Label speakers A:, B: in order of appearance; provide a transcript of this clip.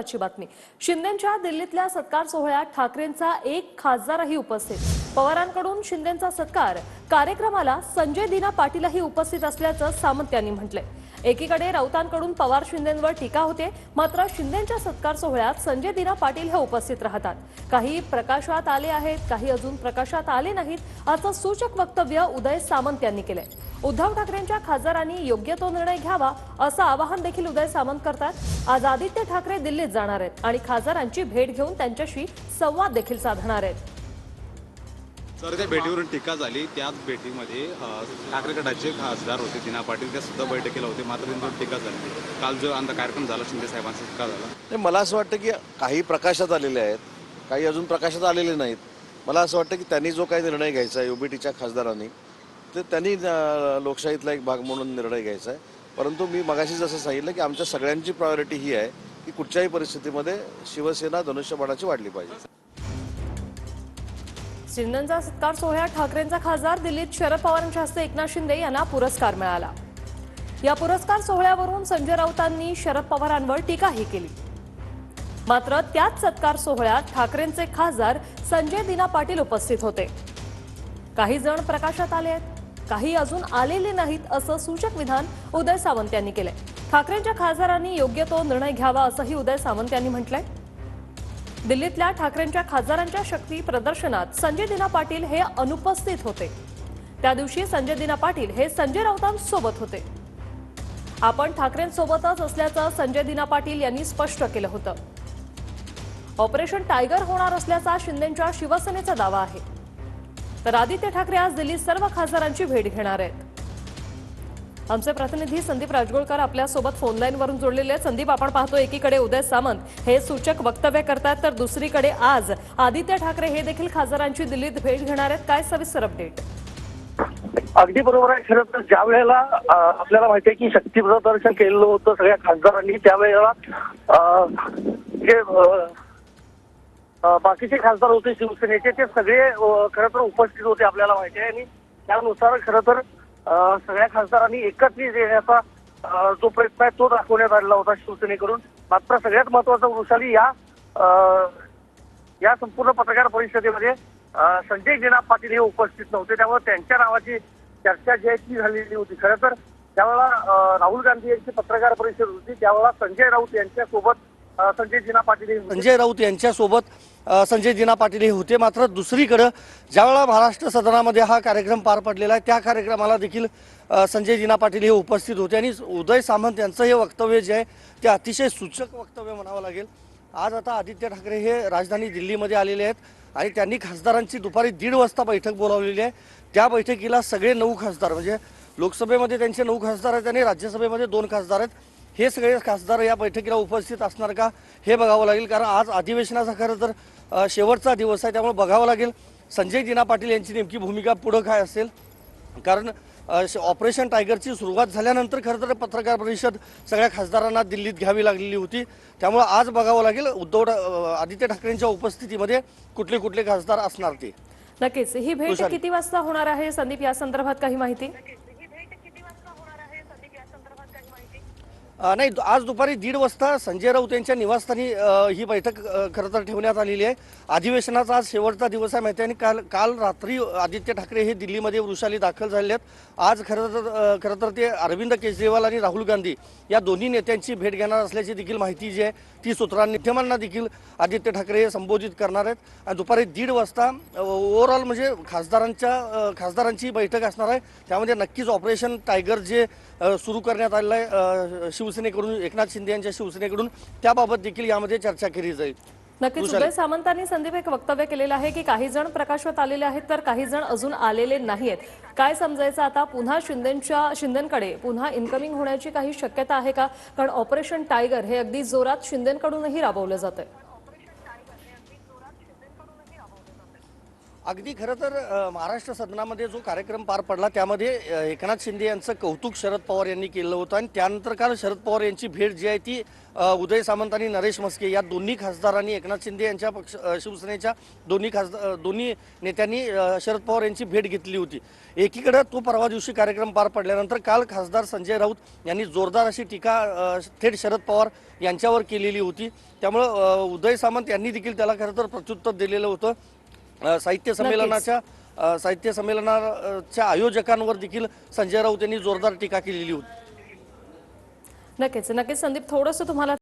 A: ची बातमी शिंदेंच्या दिल्लीतल्या सत्कार सोहळ्यात ठाकरेंचा एक खासदारही उपस्थित। पवारांकडून शिंदेंचा सत्कार कार्यक्रमाला संजय दिना पाटीलही उपस्थित असल्याचं सामंत यांनी म्हटलंय। एकीकडे राऊतांकडून पवार शिंदेंवर टीका होते, मात्र शिंदेंच्या सत्कार सोहळ्यात संजय दिना पाटील हे उपस्थित राहतात। काही प्रकाशात आले आहेत, काही अजून प्रकाशात आले नाहीत असं सूचक वक्तव्य उदय सामंत यांनी केलंय। उद्धव ठाकरेंच्या खासदारांनी योग्य तो निर्णय घ्यावा असं आवाहन देखील उदय सामंत करतात। आज आदित्य ठाकरे दिल्लीत जाणार आहेत आणि खासदारांची भेट घेऊन त्यांच्याशी संवाद देखील साधणार आहेत।
B: तर त्या भेटीवरून टीका झाली। त्याच भेटीमध्ये ठाकरे गटाचे खासदार होते दिना पाटील, त्या सुद्धा बैठकीला होते, मात्र त्यांच्यावर टीका झाली। काल जो अंत कार्यक्रम झाला शिंदे साहेबांचा टीका झाला।
C: मला असं वाटतं की काही प्रकाशात आलेले आहेत, काही अजून प्रकाशात आलेले नाहीत। मला असं वाटतं की त्यांनी जो काही निर्णय घ्यायचा आहे ओबीटीच्या खासदारांनी, ते त्यांनी लोकशाहीतला एक भाग म्हणून निर्णय घ्यायचा आहे। परंतु मी मगाशी जसं सांगितलं की आमच्या सगळ्यांची प्रायोरिटी ही आहे की कुठच्याही परिस्थितीमध्ये शिवसेना धनुष्यबाणाची वाढली पाहिजे।
A: शिंदेंचा सत्कार सोहळ्यात ठाकरेंचा खासदार दिल्लीत शरद पवारांच्या हस्ते एकनाथ शिंदे यांना पुरस्कार मिळाला। या पुरस्कार सोहळ्यावरून संजय राऊतांनी शरद पवारांवर टीकाही केली। मात्र त्याच सत्कार सोहळ्यात ठाकरेंचे खासदार संजय दिना पाटील उपस्थित होते। काही जण प्रकाशात आले आहेत, काही अजून आलेले नाहीत असं सूचक विधान उदय सामंत यांनी केलंय। ठाकरेंच्या खासदारांनी योग्य तो निर्णय घ्यावा असंही उदय सामंत यांनी म्हटलंय। दिल्लीतल्या ठाकरेंच्या खासदारांच्या शक्ती प्रदर्शनात संजय दिना पाटील हे अनुपस्थित होते। त्या दिवशी संजय दिना पाटील हे संजय राऊतांसोबत होते। आपण ठाकरेंसोबतच असल्याचं संजय दिना पाटील यांनी स्पष्ट केलं होतं। ऑपरेशन टायगर होणार असल्याचा शिंदेंच्या शिवसेनेचा दावा आहे। तर आदित्य ठाकरे आज दिल्लीत सर्व खासदारांची भेट घेणार आहेत। आमचे प्रतिनिधी संदीप राजगोळकर आपल्यासोबत फोनलाईनवरून जोडलेले आहेत। संदीप, आपण पाहतो एकीकडे उदय सामंत हे सूचक वक्तव्य करतात, तर दुसरीकडे आज आदित्य ठाकरे हे देखील खासदारांची दिल्लीत भेट घेणार आहेत। काय सविस्तर अपडेट?
D: अगदी बरोबर आहे। खरं तर ज्या वेळेला आपल्याला माहिती आहे की शक्ती प्रदर्शन केलेलं होतं सगळ्या खासदारांनी, त्यावेळेला जे बाकीचे खासदार होते शिवसेनेचे, ते सगळे खरं तर उपस्थित होते आपल्याला माहिती आहे। आणि त्यानुसार खरं तर सगळ्या खासदारांनी एकत्रित येण्याचा जो प्रयत्न आहे तो दाखवण्यात आलेला होता शिवसेनेकडून। मात्र सगळ्यात महत्वाचा वृषाली या संपूर्ण पत्रकार परिषदेमध्ये संजय दिना पाटील हे उपस्थित नव्हते, त्यामुळे त्यांच्या नावाची चर्चा जी आहे ती झालेली होती। खरं तर त्यावेळेला राहुल गांधी यांची पत्रकार परिषद होती, त्यावेळेला संजय राऊत यांच्यासोबत संजय दिना पाटील हे होते। मात्र दुसरीकडे ज्यावेळेला महाराष्ट्र सदनामध्ये हा कार्यक्रम पार पडलेला आहे, त्या कार्यक्रमाला देखील संजय दिना पाटील हे उपस्थित होते। आणि उदय सामंत यांचं हे वक्तव्य जे आहे ते अतिशय सूचक वक्तव्य म्हणावं लागेल। आज आता आदित्य ठाकरे हे राजधानी दिल्लीमध्ये आलेले आहेत आणि त्यांनी खासदारांची दुपारी 1:30 वाजता बैठक बोलावलेली आहे। त्या बैठकीला सगळे 9 खासदार, म्हणजे लोकसभेमध्ये त्यांचे 9 खासदार आहेत आणि राज्यसभेमध्ये 2 खासदार आहेत, हे सगळे खासदार या बैठकीला उपस्थित असणार का हे बघावं लागेल। कारण आज अधिवेशनाचा खरं तर शेवटचा दिवस आहे, त्यामुळे बघावं लागेल संजय दिना पाटील यांची नेमकी भूमिका पुढं काय असेल। कारण ऑपरेशन टायगरची सुरुवात झाल्यानंतर खरं तर पत्रकार परिषद सगळ्या खासदारांना दिल्लीत घ्यावी लागलेली होती, त्यामुळे आज बघावं लागेल आदित्य ठाकरेंच्या उपस्थितीमध्ये कुठले कुठले खासदार असणार ते।
A: नक्कीच ही भेट किती वाजता होणार आहे संदीप, या संदर्भात काही माहिती?
C: नाही, आज दुपारी 1:30 वाजता संजय राऊत यांच्या निवासस्थानी ही बैठक खरं तर ठेवण्यात आलेली आहे। अधिवेशनाचा आज शेवटचा दिवस आहे माहिती आहे, आणि काल रात्री आदित्य ठाकरे हे दिल्लीमध्ये वृषाली दाखल झालेले आहेत। आज खरं तर ते अरविंद केजरीवाल आणि राहुल गांधी या दोन्ही नेत्यांची भेट घेणार असल्याची देखील माहिती जी आहे ती सूत्रांना देखील आदित्य ठाकरे हे संबोधित करणार आहेत। आणि दुपारी 1:30 वाजता ओव्हरऑल म्हणजे खासदारांची बैठक असणार आहे। त्यामध्ये नक्कीच ऑपरेशन टायगर जे सुरू करण्यात आलेलं आहे शिवसेनेकडून, एकनाथ शिंदे यांच्या शिवसेनेकडून, त्याबाबत देखील यामध्ये चर्चा केली जाईल।
A: नक्कीच उदय सामंतांनी संदीप एक वक्तव्य केलेलं आहे की काही जण प्रकाशात आलेले आहेत तर काही जण अजून आलेले नाहीत। काय समजायचं आता, पुन्हा शिंदेंकडे पुन्हा इन्कमिंग होण्याची काही शक्यता आहे का? कारण ऑपरेशन टायगर हे अगदी जोरात शिंदेंकडूनही राबवलं जातंय।
C: अगदी खरं तर महाराष्ट्र सदनामध्ये जो कार्यक्रम पार पडला त्यामध्ये एकनाथ शिंदे यांचं कौतुक शरद पवार यांनी केलं होतं आणि त्यानंतर काल शरद पवार यांची भेट जी आहे ती उदय सामंत आणि नरेश म्हस्के या दोन्ही खासदारांनी एकनाथ शिंदे यांच्या शिवसेनेच्या दोन्ही नेत्यांनी शरद पवार यांची भेट घेतली होती. एकीकडे तो परवा दिवशी कार्यक्रम पार पडल्यानंतर काल खासदार संजय राऊत यांनी जोरदार अशी टीका थेट शरद पवार यांच्यावर केलेली होती. त्यामुळं उदय सामंत यांनी देखील त्याला खरं तर प्रत्युत्तर दिलेलं होतं. साहित्य संमेलनाच्या आयोजकांवर देखील संजय राऊत यांनी जोरदार टीका केलेली होती.
A: नक्कीच संदीप, थोडंसं तुम्हाला